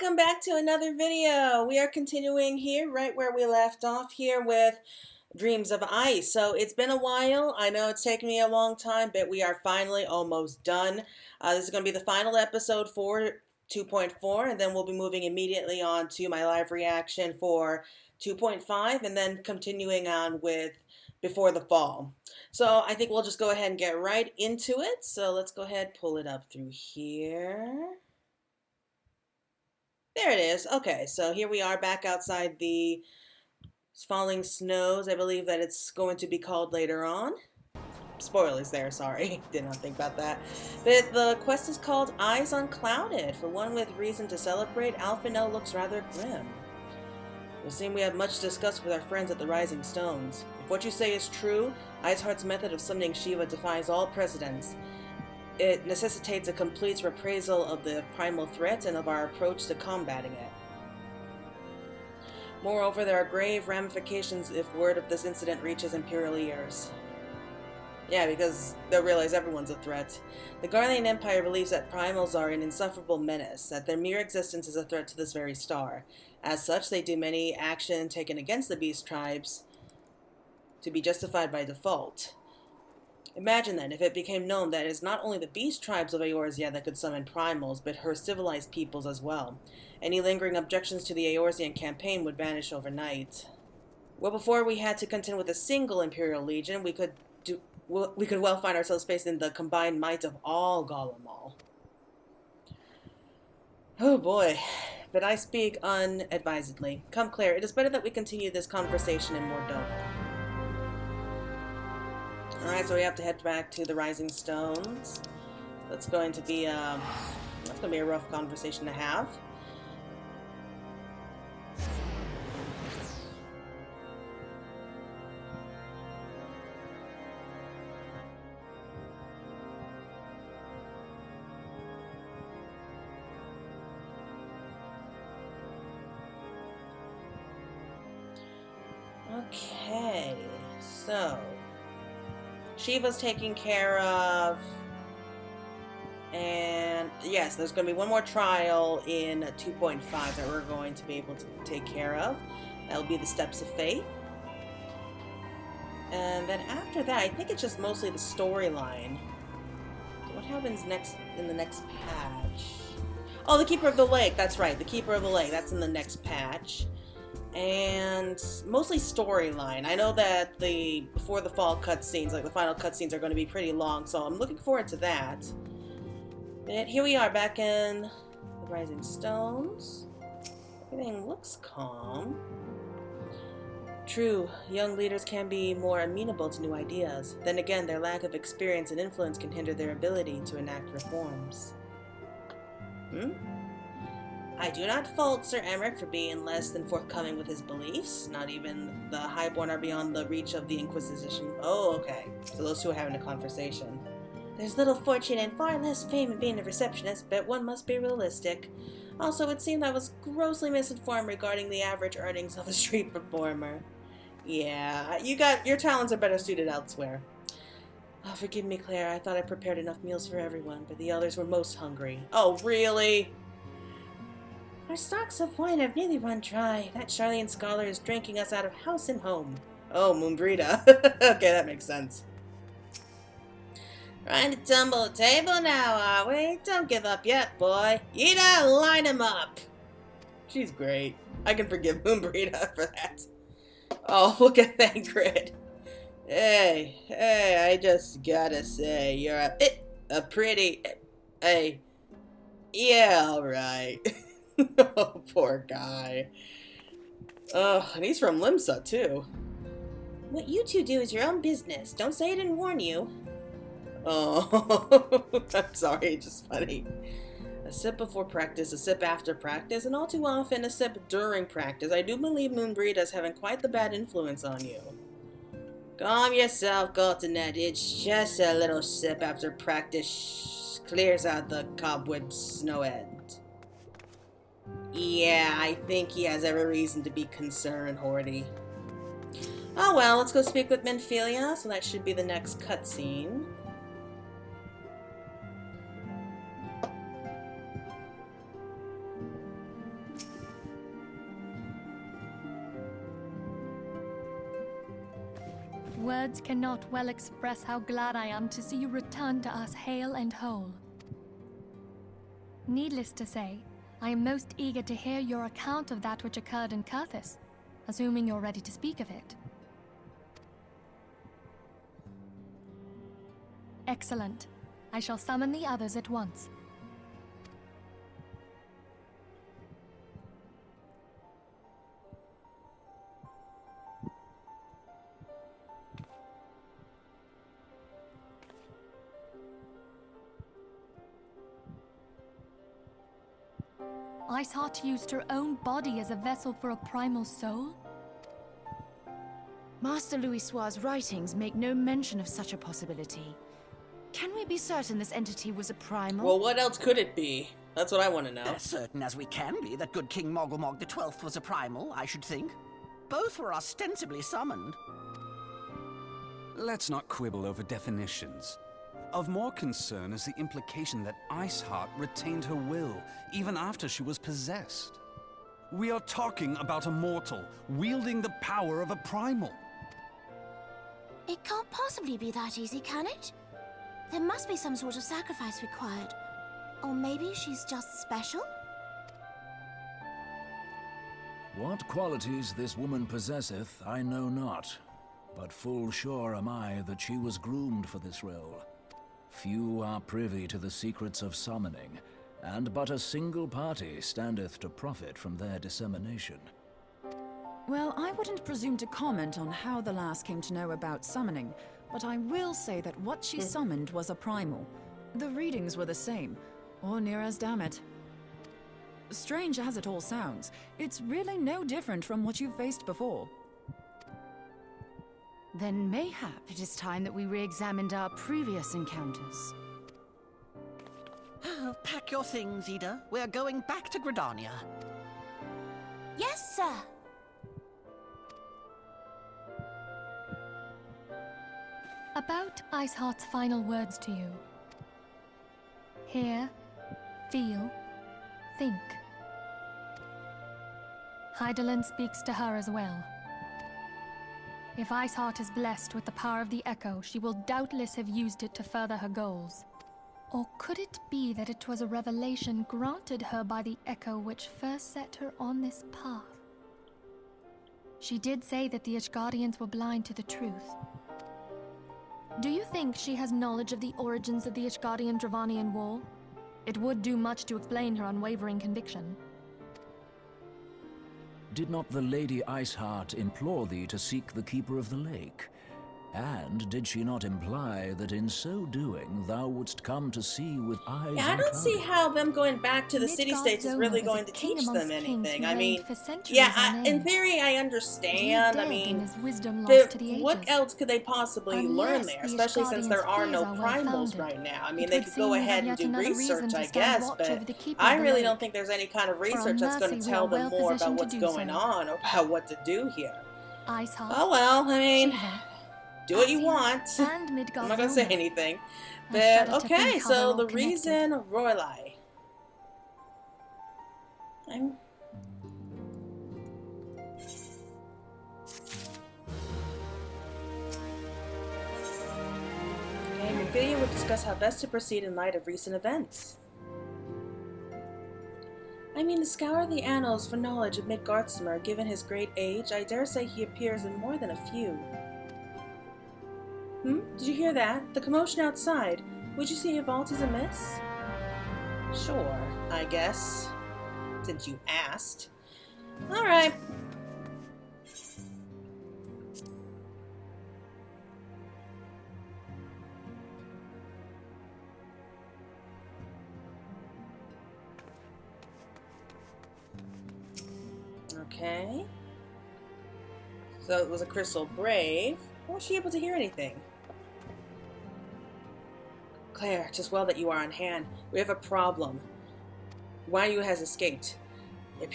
welcome back to another video. We are continuing here right where we left off here with Dreams of Ice. So it's been a while. I know it's taken me a long time, but we are finally almost done. This is going to be the final episode for 2.4, and then we'll be moving immediately on to my live reaction for 2.5, and then continuing on with Before the Fall. So I think we'll just go ahead and get right into it. So let's go ahead, pull it up through here. There it is. Okay, so here we are back outside the falling snows. I believe that it's going to be called later on. Spoilers there, sorry. Did not think about that. But the quest is called Eyes Unclouded. For one with reason to celebrate, Alpha No looks rather grim. It would seem we have much to discuss with our friends at the Rising Stones. If what you say is true, Iceheart's method of summoning Shiva defies all precedents. It necessitates a complete reprisal of the primal threat and of our approach to combating it. Moreover, there are grave ramifications if word of this incident reaches Imperial ears. Yeah, because they'll realize everyone's a threat. The Garlean Empire believes that primals are an insufferable menace, that their mere existence is a threat to this very star. As such, they do many action taken against the beast tribes to be justified by default. Imagine then, if it became known that it is not only the beast tribes of Eorzea that could summon primals, but her civilized peoples as well. Any lingering objections to the Eorzean campaign would vanish overnight. Well, before we had to contend with a single Imperial Legion, we could well find ourselves facing the combined might of all Galamal. Oh boy, but I speak unadvisedly. Come, Claire, it is better that we continue this conversation in Mordona. Alright, so we have to head back to the Rising Stones. That's going to be a rough conversation to have. Okay, so Shiva's taken care of, and yes, there's going to be one more trial in 2.5 that we're going to be able to take care of. That'll be the Steps of Faith. And then after that, I think it's just mostly the storyline. What happens next in the next patch? Oh, the Keeper of the Lake, that's right, the Keeper of the Lake, that's in the next patch. And mostly storyline. I know that the Before the Fall cutscenes, like the final cutscenes, are going to be pretty long, so I'm looking forward to that. But here we are back in the Rising Stones. Everything looks calm. True, young leaders can be more amenable to new ideas. Then again, their lack of experience and influence can hinder their ability to enact reforms. I do not fault Sir Emmerich for being less than forthcoming with his beliefs. Not even the Highborn are beyond the reach of the Inquisition. Oh, okay. So those two are having a conversation. There's little fortune and far less fame in being a receptionist, but one must be realistic. Also, it seemed I was grossly misinformed regarding the average earnings of a street performer. Yeah, your talents are better suited elsewhere. Oh, forgive me, Claire. I thought I prepared enough meals for everyone, but the others were most hungry. Oh, really? Our stocks of wine have nearly run dry. That Charlene scholar is drinking us out of house and home. Oh, Moonbrita. Okay, that makes sense. Trying to tumble a table now, are we? Don't give up yet, boy. Yida, line him up. She's great. I can forgive Moonbrita for that. Oh, look at that grid. Hey, I just gotta say, you're a pretty... Hey. Yeah, alright. Oh, poor guy. And he's from Limsa, too. What you two do is your own business. Don't say I didn't warn you. Oh, I'm sorry, it's just funny. A sip before practice, a sip after practice, and all too often a sip during practice. I do believe Moonbrita's having quite the bad influence on you. Calm yourself, Galtanet. It's just a little sip after practice clears out the cobweb snow end. Yeah, I think he has every reason to be concerned, Horty. Oh well, let's go speak with Menphilia, so that should be the next cutscene. Words cannot well express how glad I am to see you return to us hale and whole. Needless to say, I am most eager to hear your account of that which occurred in Curthis, assuming you're ready to speak of it. Excellent. I shall summon the others at once. Iceheart used her own body as a vessel for a primal soul? Master Louisoix's writings make no mention of such a possibility. Can we be certain this entity was a primal? Well, what else could it be? That's what I want to know. As certain as we can be that good King Mogglemog the 12th was a primal, I should think. Both were ostensibly summoned. Let's not quibble over definitions. Of more concern is the implication that Iceheart retained her will, even after she was possessed. We are talking about a mortal, wielding the power of a primal. It can't possibly be that easy, can it? There must be some sort of sacrifice required. Or maybe she's just special? What qualities this woman possesseth, I know not. But full sure am I that she was groomed for this role. Few are privy to the secrets of summoning, and but a single party standeth to profit from their dissemination. Well, I wouldn't presume to comment on how the lass came to know about summoning, but I will say that what she summoned was a primal. The readings were the same, or near as damn it. Strange as it all sounds, it's really no different from what you've faced before. Then mayhap it is time that we re-examined our previous encounters. Oh, pack your things, Ida. We're going back to Gridania. Yes, sir. About Iceheart's final words to you. Hear, feel, think. Hydaelyn speaks to her as well. If Iceheart is blessed with the power of the Echo, she will doubtless have used it to further her goals. Or could it be that it was a revelation granted her by the Echo which first set her on this path? She did say that the Ishgardians were blind to the truth. Do you think she has knowledge of the origins of the Ishgardian-Dravanian War? It would do much to explain her unwavering conviction. Did not the Lady Iceheart implore thee to seek the Keeper of the Lake? And did she not imply that in so doing thou wouldst come to see with eyes Yeah, I don't see how them going back to the city-states is really going to teach them anything. I mean, yeah, in theory I understand. I mean, what else could they possibly learn there? Especially since there are no primals right now. I mean, they could go ahead and do research, I guess, but I really don't think there's any kind of research that's going to tell them more about what's going on or about what to do here. Oh well, I mean... do what you want. I'm not gonna say anything. But okay, so the reason Roylai. Okay, in the video we'll discuss how best to proceed in light of recent events. I mean, to scour the annals for knowledge of Midgardsormr, given his great age, I dare say he appears in more than a few. Did you hear that? The commotion outside. Would you say your vault is amiss? Sure, I guess. Since you asked. Alright. Okay. So it was a crystal brave. How was she able to hear anything? Claire, 'tis well that you are on hand. We have a problem. Waiyu has escaped. It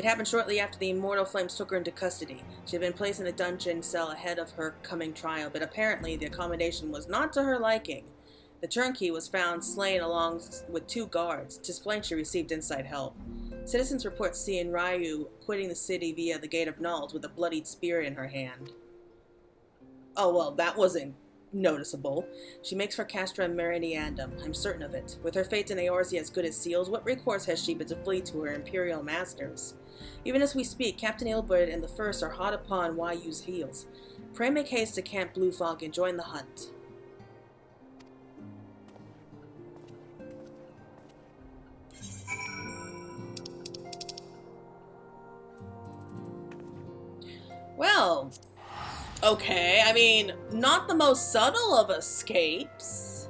happened shortly after the immortal flames took her into custody. She had been placed in a dungeon cell ahead of her coming trial, but apparently the accommodation was not to her liking. The turnkey was found slain along with 2 guards. 'Tis plain she received inside help. Citizens report seeing Ryu quitting the city via the Gate of Nulls with a bloodied spear in her hand. Oh, well, that wasn't noticeable. She makes for Castra Meridiandum, I'm certain of it. With her fate in Eorzea as good as sealed, what recourse has she but to flee to her imperial masters? Even as we speak, Captain Ilbert and the First are hot upon Yu's heels. Pray make haste to Camp Blue Fog and join the hunt. Well, okay, I mean, not the most subtle of escapes.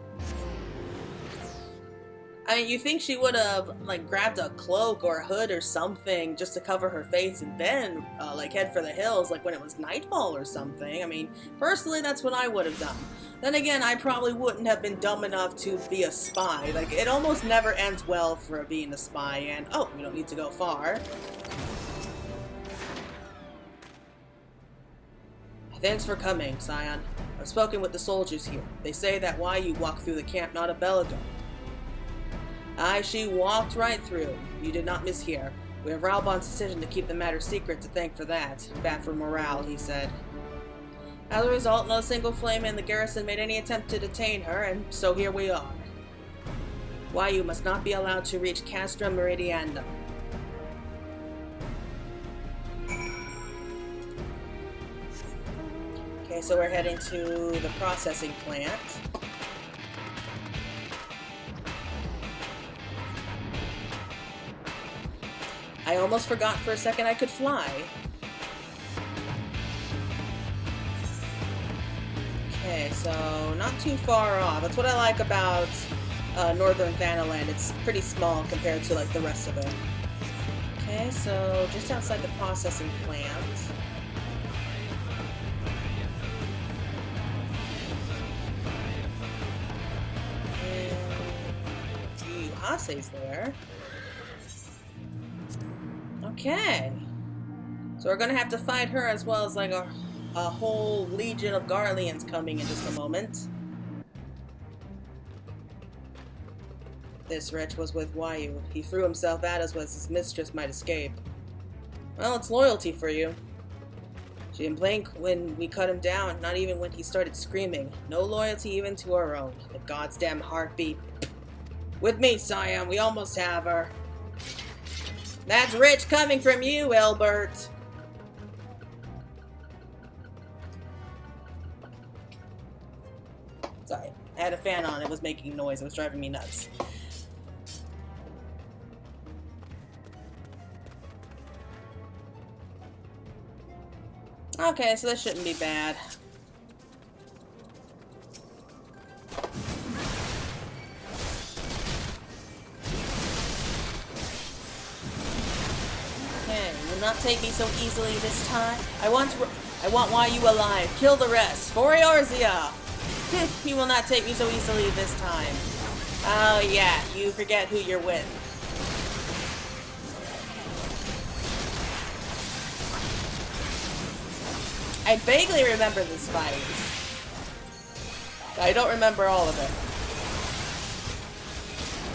I mean, you think she would have, like, grabbed a cloak or a hood or something just to cover her face and then, like, head for the hills, like, when it was nightfall or something. I mean, personally, that's what I would have done. Then again, I probably wouldn't have been dumb enough to be a spy. Like, it almost never ends well for being a spy, and, oh, we don't need to go far. Thanks for coming, Scion. I've spoken with the soldiers here. They say that Yu walked through the camp, not a Belladon. Aye, she walked right through. You did not mishear. We have Ralbon's decision to keep the matter secret to thank for that. Bad for morale, he said. As a result, not a single flame in the garrison made any attempt to detain her, and so here we are. Yu must not be allowed to reach Castra Meridiandum. Okay, so we're heading to the processing plant. I almost forgot for a second I could fly. Okay, so not too far off. That's what I like about Northern Thanaland. It's pretty small compared to like the rest of it. Okay, so just outside the processing plant. Hase's there. Okay. So we're gonna have to fight her as well as like a whole legion of Garleans coming in just a moment. This wretch was with Yu. He threw himself at us as his mistress might escape. Well, it's loyalty for you. She didn't blink when we cut him down, not even when he started screaming. No loyalty even to our own. The God's damn heartbeat. With me, Scion, we almost have her. That's rich coming from you, Elbert. Sorry, I had a fan on. It was making noise. It was driving me nuts. Okay, so this shouldn't be bad. Not take me so easily this time. I want Yu alive. Kill the rest. For Eorzea! You will not take me so easily this time. Oh yeah, you forget who you're with. I vaguely remember this fight. I don't remember all of it.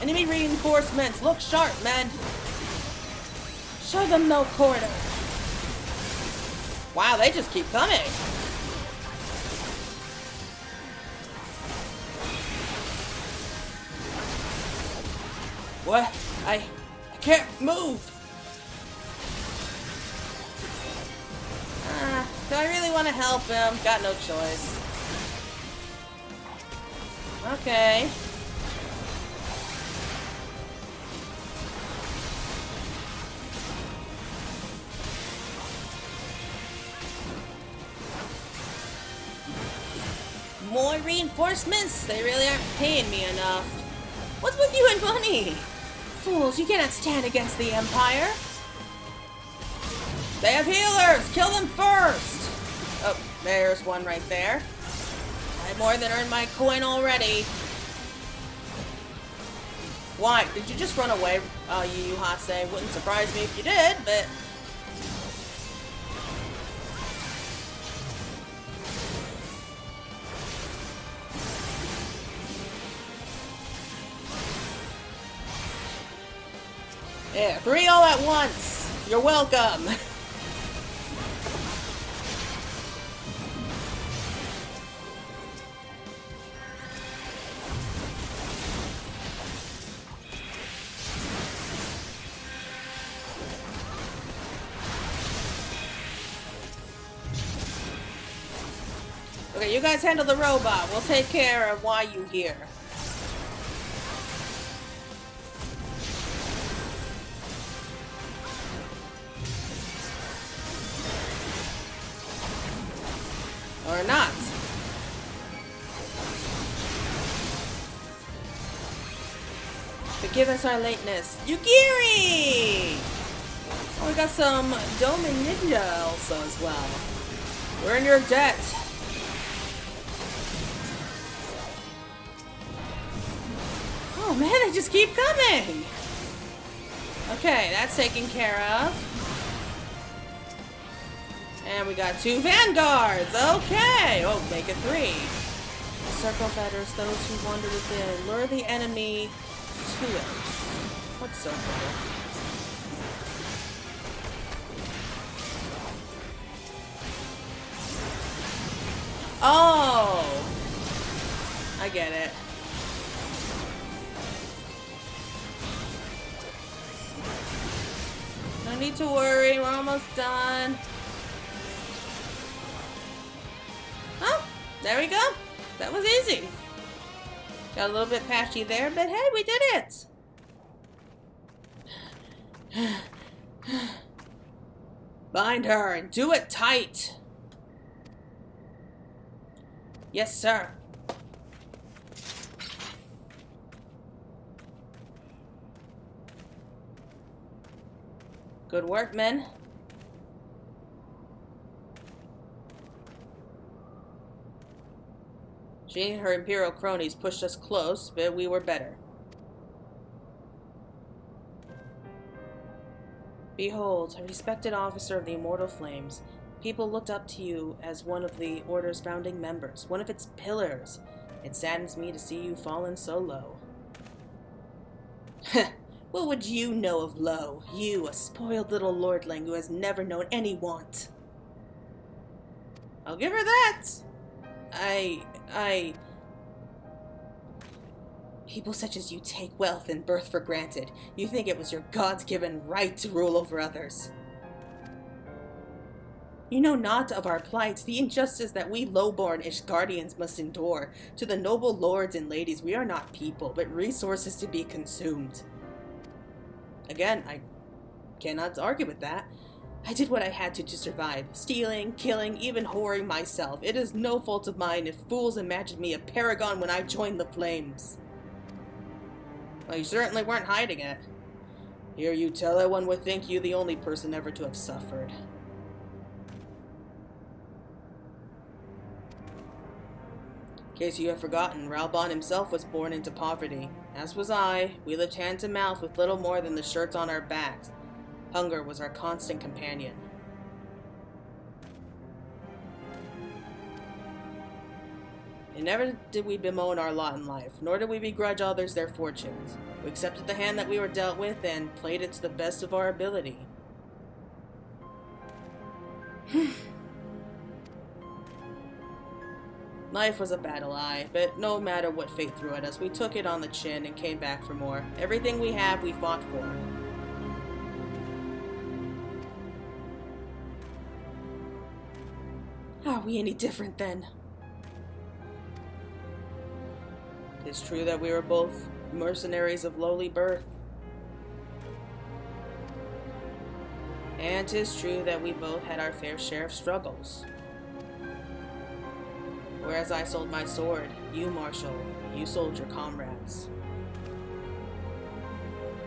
Enemy reinforcements! Look sharp, men! Show them no quarter. Wow, they just keep coming. What? I can't move. Do I really want to help him? Got no choice. Okay. More reinforcements? They really aren't paying me enough. What's with you and money? Fools, you cannot stand against the Empire. They have healers! Kill them first! Oh, there's one right there. I more than earned my coin already. Why? Did you just run away, Yu Hase? Wouldn't surprise me if you did, but... Yeah, 3 all at once! You're welcome! Okay, you guys handle the robot. We'll take care of why you here. Or not. Forgive us our lateness. Yugiri! Oh, we got some Domin Ninja also as well. We're in your debt. Oh man, they just keep coming! Okay, that's taken care of. And we got 2 vanguards! Okay! Oh, make it 3. Circle fetters those who wander within. Lure the enemy to it. What circle? Oh! I get it. No need to worry, we're almost done. Oh, there we go. That was easy. Got a little bit patchy there, but hey, we did it! Bind her and do it tight! Yes, sir. Good work, men. She and her Imperial cronies pushed us close, but we were better. Behold, a respected officer of the Immortal Flames. People looked up to you as one of the Order's founding members, one of its pillars. It saddens me to see you fallen so low. What would you know of low? You, a spoiled little lordling who has never known any want. I'll give her that. People such as you take wealth and birth for granted. You think it was your God's-given right to rule over others. You know not of our plight, the injustice that we low-born-ish guardians must endure. To the noble lords and ladies, we are not people, but resources to be consumed. Again, I cannot argue with that. I did what I had to survive. Stealing, killing, even whoring myself. It is no fault of mine if fools imagined me a paragon when I joined the flames. Well, you certainly weren't hiding it. Hear you tell it, one would think you the only person ever to have suffered. In case you have forgotten, Ralbon himself was born into poverty. As was I. We lived hand to mouth with little more than the shirts on our backs. Hunger was our constant companion. And never did we bemoan our lot in life, nor did we begrudge others their fortunes. We accepted the hand that we were dealt with and played it to the best of our ability. Life was a battle, aye, but no matter what fate threw at us, we took it on the chin and came back for more. Everything we have, we fought for. Are we any different then? It's true that we were both mercenaries of lowly birth. And 'tis true that we both had our fair share of struggles. Whereas I sold my sword, you, Marshal, you sold your comrades.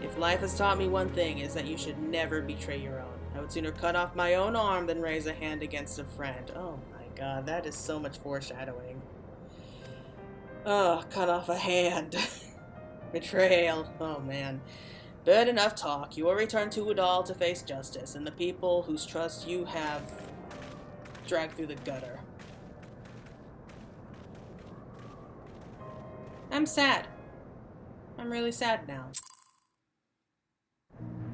If life has taught me one thing, is that you should never betray your own. I would sooner cut off my own arm than raise a hand against a friend. Oh my god, that is so much foreshadowing. Oh, cut off a hand. Betrayal. Oh man. But enough talk. You will return to Udal to face justice, and the people whose trust you have dragged through the gutter. I'm sad. I'm really sad now.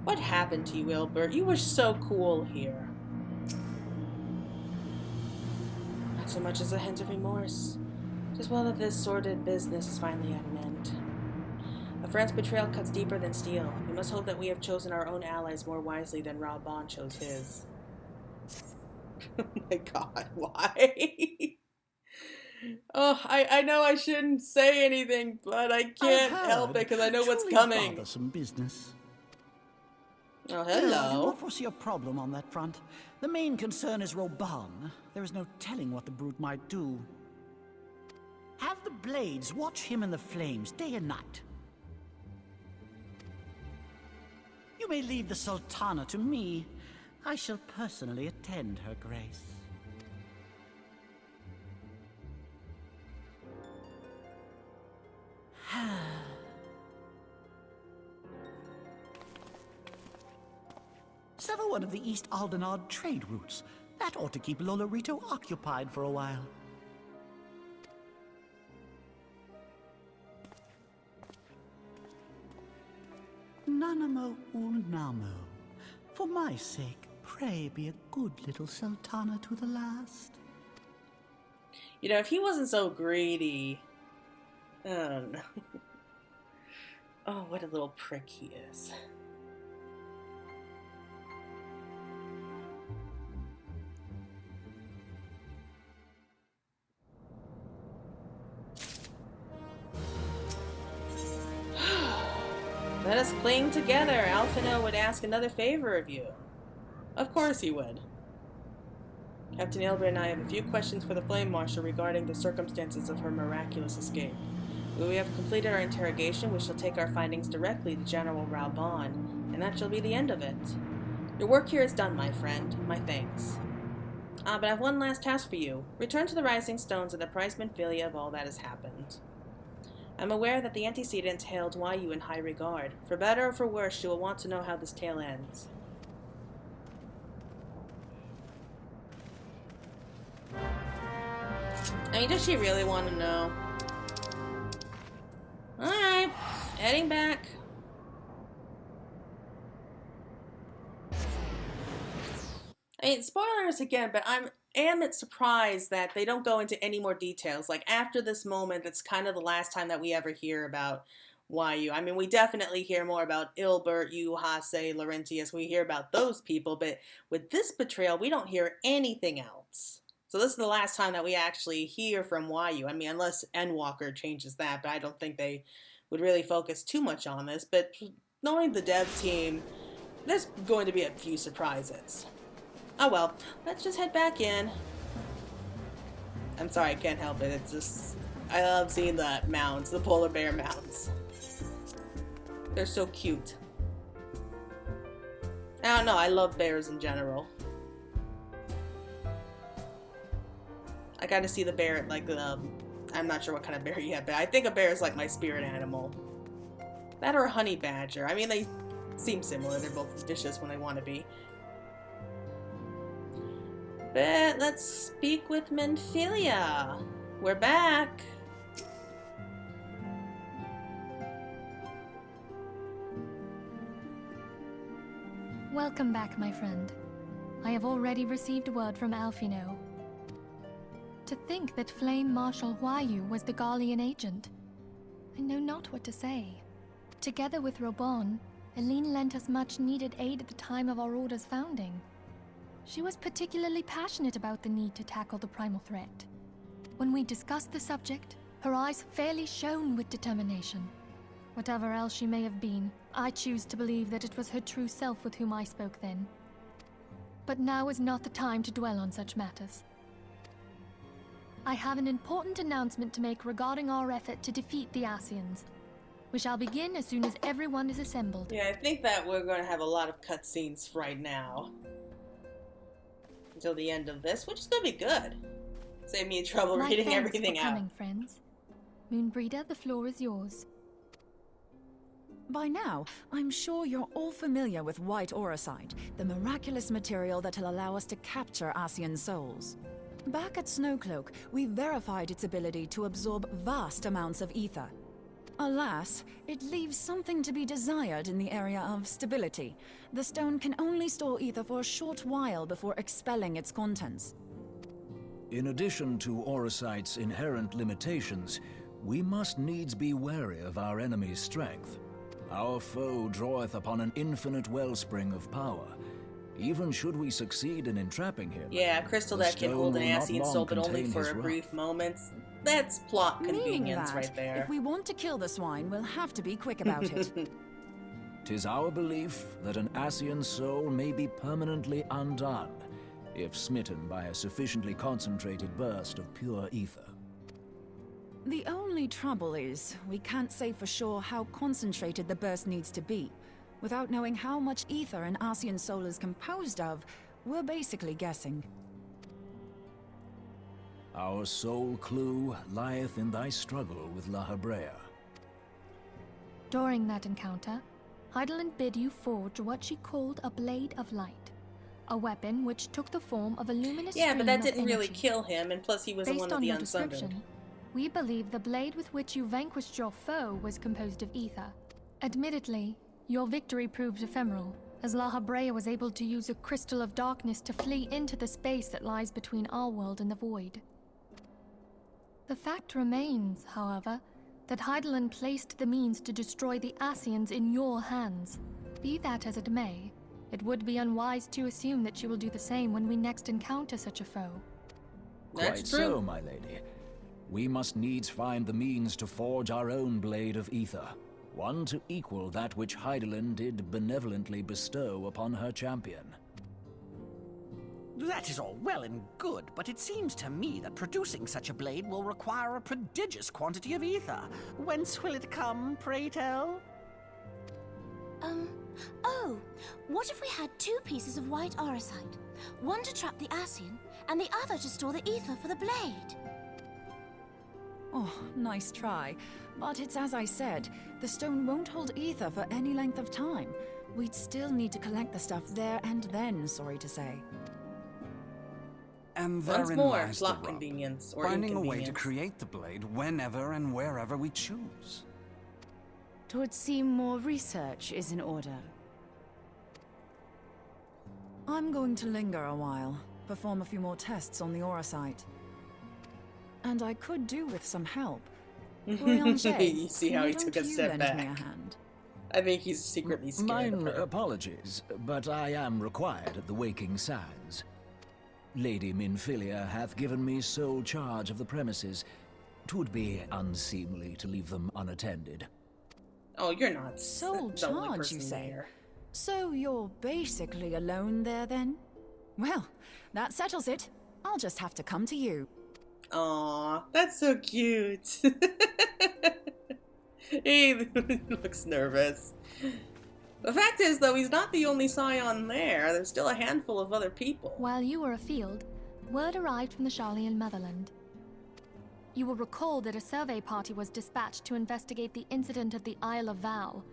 What happened to you, Wilbert? You were so cool here. Not so much as a hint of remorse. Tis well that this sordid business is finally at an end. A friend's betrayal cuts deeper than steel. We must hope that we have chosen our own allies more wisely than Ralbon chose his. Oh my god, why? Oh, I know I shouldn't say anything, but I can't help it because I know what's coming. Bothersome business. Oh, No, I do hello. not foresee a problem on that front. The main concern is Reborn. There is no telling what the brute might do. Have the blades watch him in the flames day and night. You may leave the Sultana to me. I shall personally attend her grace. Sever one of the East Aldenard trade routes. That ought to keep Lolorito occupied for a while. Nanamo unamo. For my sake, pray be a good little Sultana to the last. You know, if he wasn't so greedy... Oh, no. Oh, what a little prick he is. Let us cling together. Alphino would ask another favor of you. Of course he would. Captain Ilbert and I have a few questions for the Flame Marshal regarding the circumstances of her miraculous escape. When we have completed our interrogation, we shall take our findings directly to General Reborn, and that shall be the end of it. Your work here is done, my friend. My thanks. But I have one last task for you. Return to the Rising Stones and apprise Menphilia of all that has happened. I'm aware that the antecedents held Wayu in high regard. For better or for worse, she will want to know how this tale ends. I mean, does she really want to know? Alright, heading back. I mean, spoilers again, but I am surprised that they don't go into any more details. Like, after this moment, it's kind of the last time that we ever hear about Wayu. I mean, we definitely hear more about Ilbert, Yu, Hase, Laurentius. We hear about those people, but with this betrayal, we don't hear anything else. So this is the last time that we actually hear from Wayu. I mean, unless Endwalker changes that, but I don't think they would really focus too much on this. But knowing the dev team, there's going to be a few surprises. Oh well, let's just head back in. I'm sorry, I can't help it. It's just, I love seeing the mounds, the polar bear mounds. They're so cute. I don't know, I love bears in general. I gotta see the bear, like, I'm not sure what kind of bear you have, but I think a bear is like my spirit animal. That or a honey badger. I mean, they seem similar. They're both vicious when they want to be. But let's speak with Menphilia. We're back. Welcome back, my friend. I have already received word from Alphino. To think that Flame Marshal Wayu was the Garlean agent. I know not what to say. Together with Reborn, Aline lent us much needed aid at the time of our Order's founding. She was particularly passionate about the need to tackle the primal threat. When we discussed the subject, her eyes fairly shone with determination. Whatever else she may have been, I choose to believe that it was her true self with whom I spoke then. But now is not the time to dwell on such matters. I have an important announcement to make regarding our effort to defeat the Asians. We shall begin as soon as everyone is assembled. Yeah, I think that we're going to have a lot of cutscenes right now. Until the end of this, which is going to be good. Save me trouble reading everything out. Coming, friends. Moonbreeder, the floor is yours. By now, I'm sure you're all familiar with White Auracite, the miraculous material that'll allow us to capture Asian souls. Back at Snowcloak, we verified its ability to absorb vast amounts of ether. Alas, it leaves something to be desired in the area of stability. The stone can only store ether for a short while before expelling its contents. In addition to Auracite's inherent limitations, we must needs be wary of our enemy's strength. Our foe draweth upon an infinite wellspring of power. Even should we succeed in entrapping him... Yeah, crystal that can hold an Asian soul, but only for a brief moment. That's plot Meaning convenience that, right there. if we want to kill the swine, we'll have to be quick about it. 'Tis our belief that an Ascian soul may be permanently undone if smitten by a sufficiently concentrated burst of pure ether. The only trouble is, we can't say for sure how concentrated the burst needs to be. Without knowing how much ether an Ascian soul is composed of, we're basically guessing. Our sole clue lieth in thy struggle with La Hebrea. During that encounter, Heidelin bid you forge what she called a Blade of Light, a weapon which took the form of a luminous Yeah, but stream that of didn't really energy. kill him, and plus he was Based one of on the your Unsundered. description, we believe the blade with which you vanquished your foe was composed of ether. Admittedly, your victory proved ephemeral, as La Hebrea was able to use a crystal of darkness to flee into the space that lies between our world and the void. The fact remains, however, that Heidelin placed the means to destroy the Ascians in your hands. Be that as it may, it would be unwise to assume that she will do the same when we next encounter such a foe. That's Quite true. so, my lady. We must needs find the means to forge our own blade of ether, one to equal that which Heidelin did benevolently bestow upon her champion. That is all well and good, but it seems to me that producing such a blade will require a prodigious quantity of ether. Whence will it come, pray tell? Oh, what if we had 2 pieces of white orosite? One to trap the Ascian, and the other to store the ether for the blade. Oh, nice try. But it's as I said, the stone won't hold ether for any length of time. We'd still need to collect the stuff there and then, sorry to say. And Once therein more, lies the plot rub. convenience or Finding a way to inconvenience. create the blade whenever and wherever we choose. Twould seem more research is in order. I'm going to linger a while, perform a few more tests on the orosite. And I could do with some help. Boulanger, You see how why he took don't a you step lend me back. a hand? I think he's secretly scared Mine of her. apologies, but I am required at the Waking Sands. Lady Minfilia hath given me sole charge of the premises. 'Twould be unseemly to leave them unattended. Oh, you're not Sole the only charge, person you say? there. So you're basically alone there then? Well, that settles it. I'll just have to come to you. Aw, that's so cute. He looks nervous. The fact is, though, he's not the only scion there. There's still a handful of other people. While you were afield, word arrived from the Sharlayan motherland. You will recall that a survey party was dispatched to investigate the incident at the Isle of Val.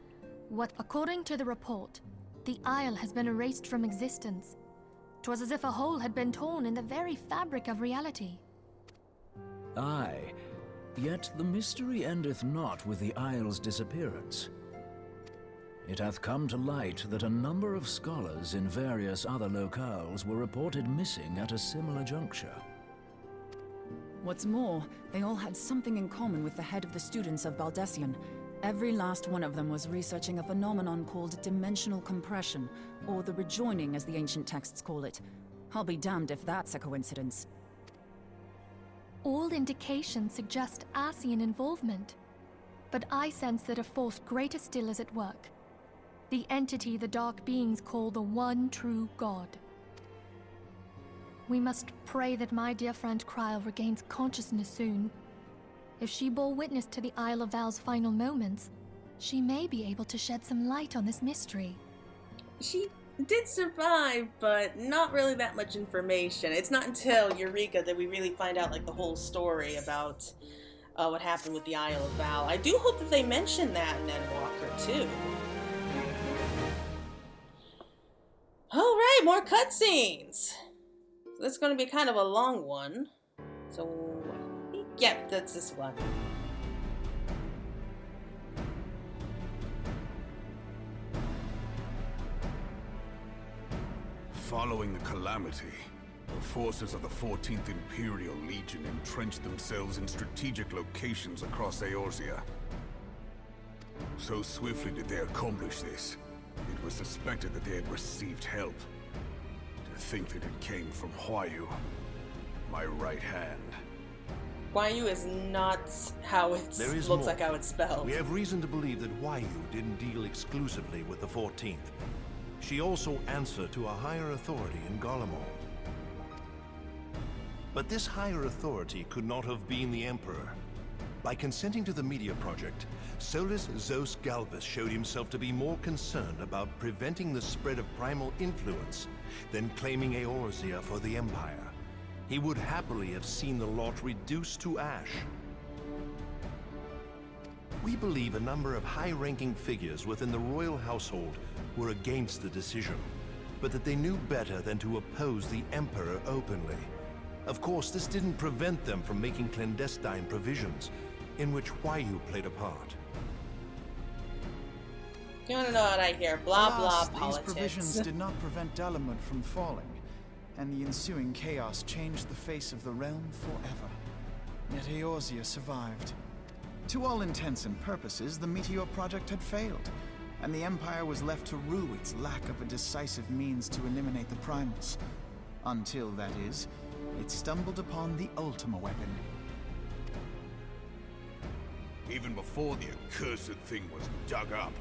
According to the report, the Isle has been erased from existence. 'Twas as if a hole had been torn in the very fabric of reality. Aye, yet the mystery endeth not with the Isle's disappearance. It hath come to light that a number of scholars in various other locales were reported missing at a similar juncture. What's more, they all had something in common with the head of the students of Baldessian. Every last one of them was researching a phenomenon called dimensional compression, or the rejoining as the ancient texts call it. I'll be damned if that's a coincidence. All indications suggest Ascian involvement, but I sense that a force greater still is at work. The entity the Dark Beings call the One True God. We must pray that my dear friend Kryl regains consciousness soon. If she bore witness to the Isle of Val's final moments, she may be able to shed some light on this mystery. She did survive, but not really that much information. It's not until Eureka that we really find out, like, the whole story about what happened with the Isle of Val. I do hope that they mention that in Endwalker, too. Alright, more cutscenes! So this is going to be kind of a long one. So, yeah, that's this one. Following the calamity, the forces of the 14th Imperial Legion entrenched themselves in strategic locations across Eorzea. So swiftly did they accomplish this, it was suspected that they had received help. To think that it came from Huayu, my right hand. Huayu is not how it looks like how it's spelled. We have reason to believe that Huayu didn't deal exclusively with the 14th. She also answered to a higher authority in Garlemald. But this higher authority could not have been the Emperor. By consenting to the Media Project, Solus Zos Galvus showed himself to be more concerned about preventing the spread of primal influence than claiming Eorzea for the Empire. He would happily have seen the lot reduced to ash. We believe a number of high-ranking figures within the royal household were against the decision, but that they knew better than to oppose the Emperor openly. Of course, this didn't prevent them from making clandestine provisions, in which Huayu played a part. You wanna know what I hear? Blah blah Alas, politics. These provisions did not prevent Dalamud from falling, and the ensuing chaos changed the face of the realm forever. Yet Eorzea survived. To all intents and purposes, the Meteor Project had failed, and the Empire was left to rue its lack of a decisive means to eliminate the primals. Until, that is, it stumbled upon the Ultima weapon. Even before the accursed thing was dug up,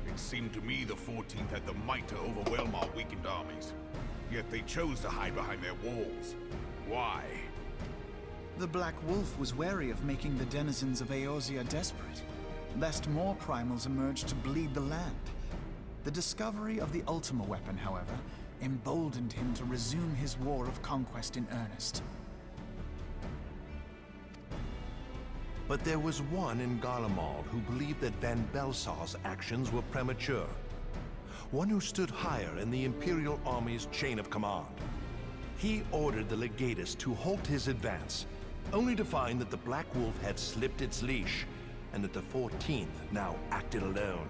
it seemed to me the 14th had the might to overwhelm our weakened armies. Yet they chose to hide behind their walls. Why? The Black Wolf was wary of making the denizens of Eorzea desperate, lest more primals emerged to bleed the land. The discovery of the Ultima weapon, however, emboldened him to resume his war of conquest in earnest. But there was one in Garlemald who believed that Van Belsar's actions were premature. One who stood higher in the Imperial Army's chain of command. He ordered the Legatus to halt his advance, only to find that the Black Wolf had slipped its leash, and that the 14th now acted alone.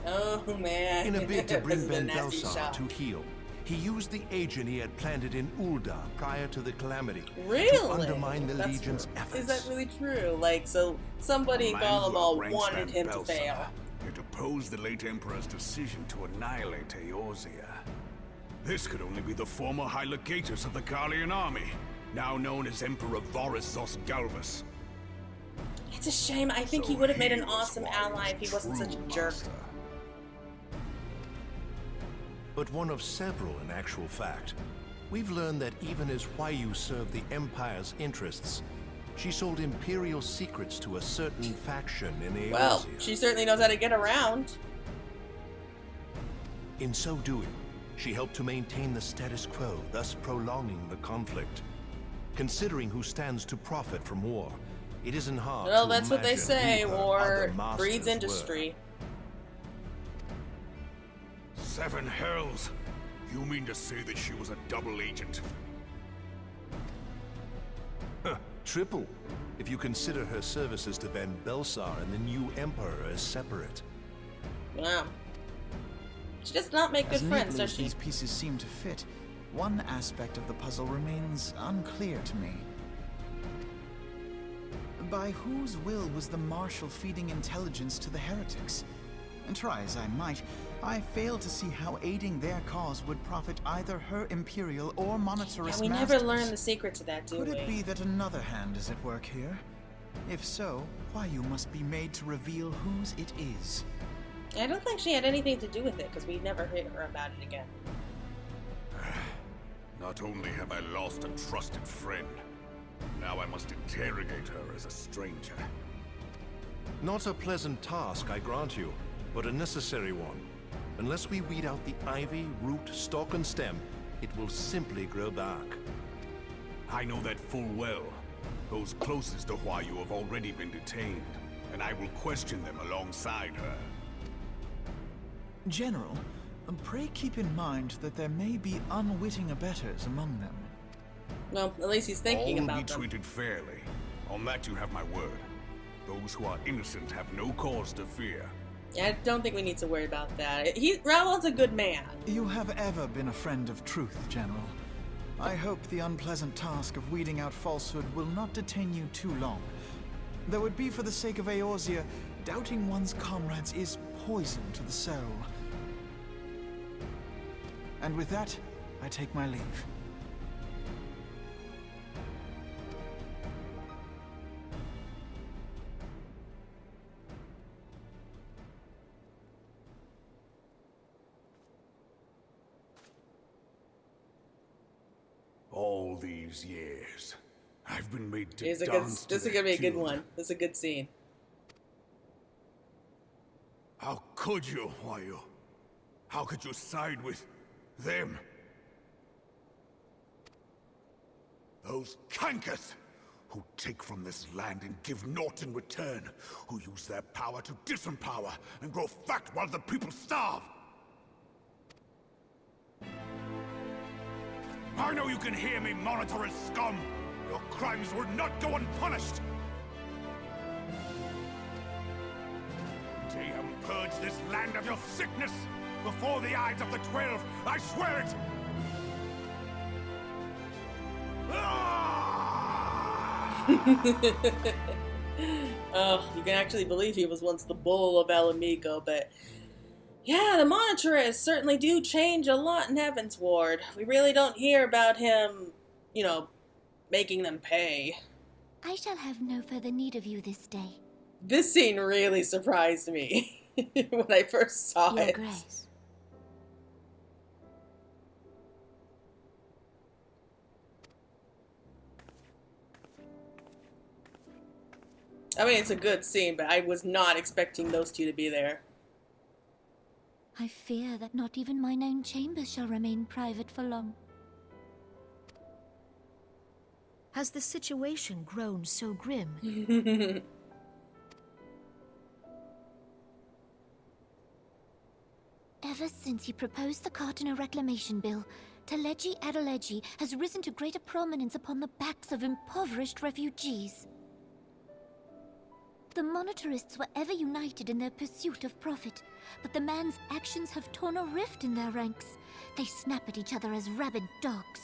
Oh man. In a bid to bring This is a Van nasty Belsar shot. to heel, he used the agent he had planted in Ul'dah prior to the calamity Really? to undermine the Legion's efforts. Is that really true? Like, so somebody in Garlemald wanted him to fail. It opposed the late Emperor's decision to annihilate Eorzea. This could only be the former High Legatus of the Garlean army, now known as Emperor Voris Zos Galvus. It's a shame. I think he would have made an awesome ally if he wasn't such a jerk. But one of several in actual fact. We've learned that even as Huayu served the Empire's interests, she sold Imperial secrets to a certain faction in Eorzea. Well, she certainly knows how to get around. In so doing, she helped to maintain the status quo, thus prolonging the conflict. Considering who stands to profit from war, it isn't hard Well, to that's what they imagine say. who her War other masters breeds were. industry. 7 hells! You mean to say that she was a double agent? Triple, if you consider her services to Van Belsar and the new Emperor as separate. Wow. She does not make good As friends, neatly does as she? these pieces seem to fit, one aspect of the puzzle remains unclear to me. By whose will was the Marshal feeding intelligence to the heretics? And try as I might, I fail to see how aiding their cause would profit either her Imperial or Monetarist Yeah, we masters. never learn the secrets of that, do Could we? it be that another hand is at work here? If so, Huayu must be made to reveal whose it is. I don't think she had anything to do with it, because we never heard her about it again. Not only have I lost a trusted friend, now I must interrogate her as a stranger. Not a pleasant task, I grant you, but a necessary one. Unless we weed out the ivy, root, stalk, and stem, it will simply grow back. I know that full well. Those closest to Huayu have already been detained, and I will question them alongside her. General, pray keep in mind that there may be unwitting abettors among them. Well, at least he's thinking All will about be them. treated fairly. On that you have my word. Those who are innocent have no cause to fear. Yeah, I don't think we need to worry about that. Raoul's a good man. You have ever been a friend of truth, General. I hope the unpleasant task of weeding out falsehood will not detain you too long. Though it be for the sake of Eorzea, doubting one's comrades is poison to the soul. And with that, I take my leave. All these years, I've been made to This dance is gonna be a good one. This is a good scene. How could you, Wayu? How could you side with them? Those cankers who take from this land and give naught in return, who use their power to disempower and grow fat while the people starve. I know you can hear me, monitorous scum. Your crimes will not go unpunished. Damn, purge this land of your sickness before the eyes of the 12. I swear it. Oh, you can actually believe he was once the bull of Alamigo, but yeah, the monitorists certainly do change a lot in Heaven's Ward. We really don't hear about him, you know, making them pay. I shall have no further need of you this day. This scene really surprised me when I first saw Your it. Grace. I mean, it's a good scene, but I was not expecting those two to be there. I fear that not even mine own chambers shall remain private for long. Has the situation grown so grim? Ever since he proposed the Cartiner Reclamation Bill, Teleji Adeleji has risen to greater prominence upon the backs of impoverished refugees. The Monitorists were ever united in their pursuit of profit, but the man's actions have torn a rift in their ranks. They snap at each other as rabid dogs.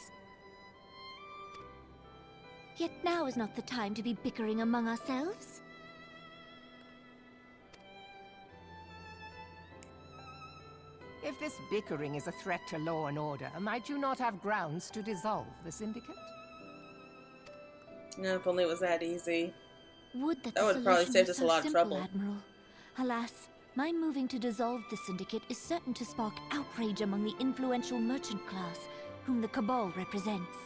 Yet now is not the time to be bickering among ourselves. If this bickering is a threat to law and order, might you not have grounds to dissolve the syndicate? Yeah, if only it was that easy. Would that That would probably save us a lot of trouble. Admiral. Alas, my moving to dissolve the syndicate is certain to spark outrage among the influential merchant class, whom the Cabal represents.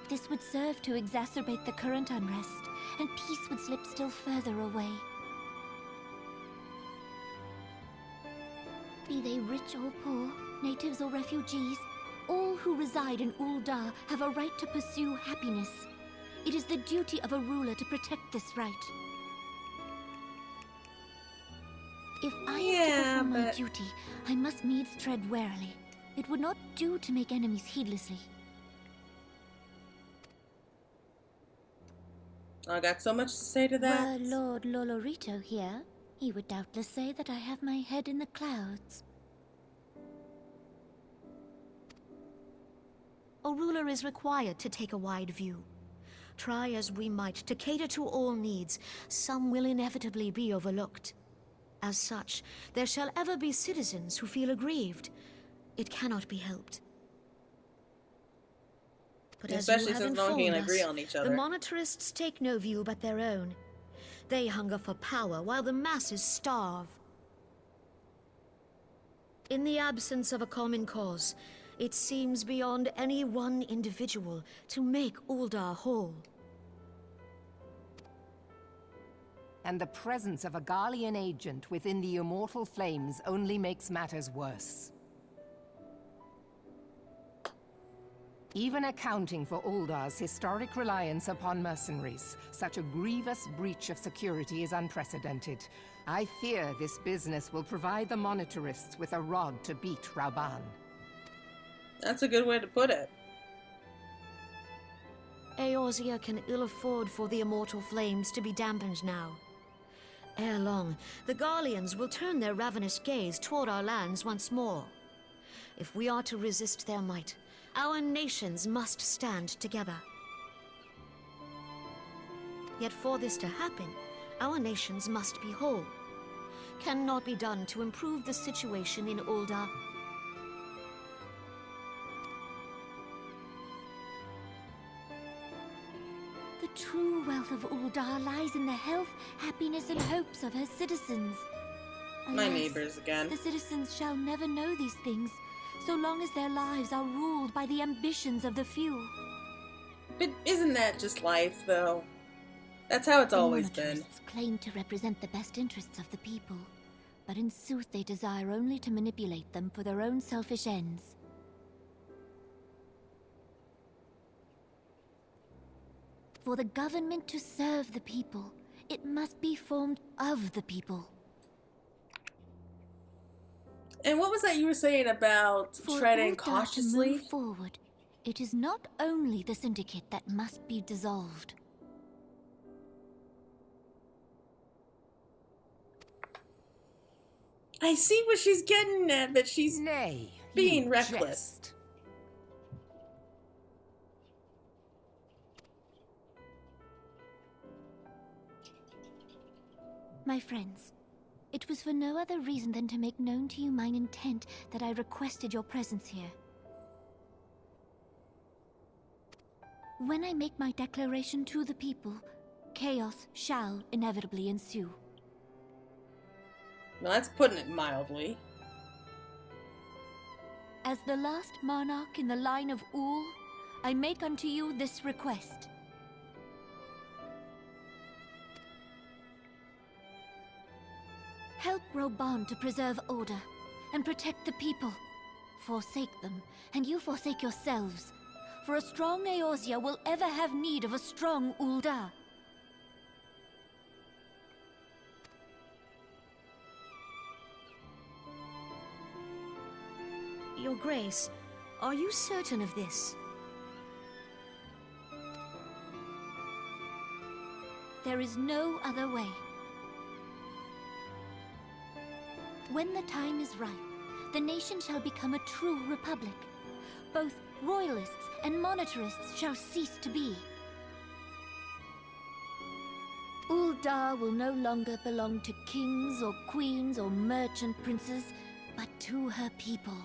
This would serve to exacerbate the current unrest, and peace would slip still further away. Be they rich or poor, natives or refugees, all who reside in Ul'dah have a right to pursue happiness. It is the duty of a ruler to protect this right. If I am to perform my duty, I must needs tread warily. It would not do to make enemies heedlessly. I got so much to say to that. Were Lord Lolorito here, he would doubtless say that I have my head in the clouds. A ruler is required to take a wide view. Try as we might to cater to all needs, some will inevitably be overlooked. As such, there shall ever be citizens who feel aggrieved. It cannot be helped. But especially as you have since no one can informed agree us, on each other. The Monitorists take no view but their own. They hunger for power while the masses starve. In the absence of a common cause, it seems beyond any one individual to make Ul'dah whole. And the presence of a Garlean agent within the immortal flames only makes matters worse. Even accounting for Ul'dah's historic reliance upon mercenaries, such a grievous breach of security is unprecedented. I fear this business will provide the Monitorists with a rod to beat Rauban. That's a good way to put it. Eorzea can ill afford for the immortal flames to be dampened now. Ere long, the Garleans will turn their ravenous gaze toward our lands once more. If we are to resist their might, our nations must stand together. Yet for this to happen, our nations must be whole. Cannot be done to improve the situation in Ul'dah. The true wealth of Ul'dah lies in the health, happiness, and hopes of her citizens. My Alas, neighbors again. The citizens shall never know these things, so long as their lives are ruled by the ambitions of the few. But isn't that just life, though? That's how it's always been. Monetarists claim to represent the best interests of the people, but in sooth they desire only to manipulate them for their own selfish ends. For the government to serve the people, it must be formed of the people. And what was that you were saying about treading cautiously? To move forward, it is not only the Syndicate that must be dissolved. I see what she's getting at, but she's being reckless. Jest. My friends, it was for no other reason than to make known to you mine intent that I requested your presence here. When I make my declaration to the people, chaos shall inevitably ensue. Well, that's putting it mildly. As the last monarch in the line of Ul, I make unto you this request. Help Reborn to preserve order and protect the people. Forsake them, and you forsake yourselves. For a strong Eorzea will ever have need of a strong Ul'dah. Your Grace, are you certain of this? There is no other way. When the time is right, the nation shall become a true republic. Both royalists and monetarists shall cease to be. Ul'dah will no longer belong to kings or queens or merchant princes, but to her people.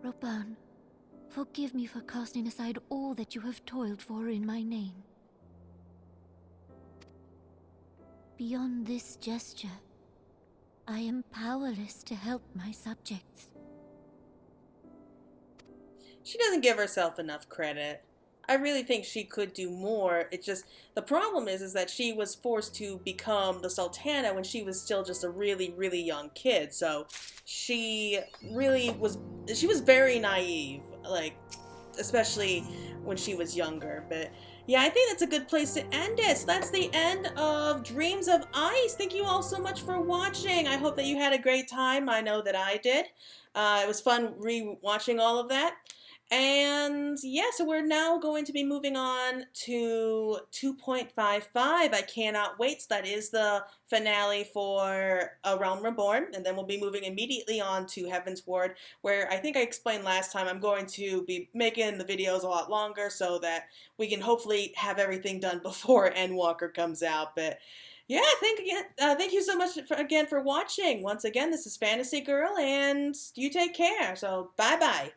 Reborn, forgive me for casting aside all that you have toiled for in my name. Beyond this gesture, I am powerless to help my subjects. She doesn't give herself enough credit. I really think she could do more. It's just, the problem is that she was forced to become the Sultana when she was still just a really, really young kid. So she was very naive, like, especially when she was younger. But yeah, I think that's a good place to end it. So that's the end of Dreams of Ice. Thank you all so much for watching. I hope that you had a great time. I know that I did. It was fun re-watching all of that. And yeah, so we're now going to be moving on to 2.55. I cannot wait. So that is the finale for A Realm Reborn. And then we'll be moving immediately on to Heaven's Ward, where I think I explained last time I'm going to be making the videos a lot longer so that we can hopefully have everything done before Endwalker comes out. But yeah, thank you so much again for watching. Once again, this is Fantasy Girl, and you take care. So bye-bye.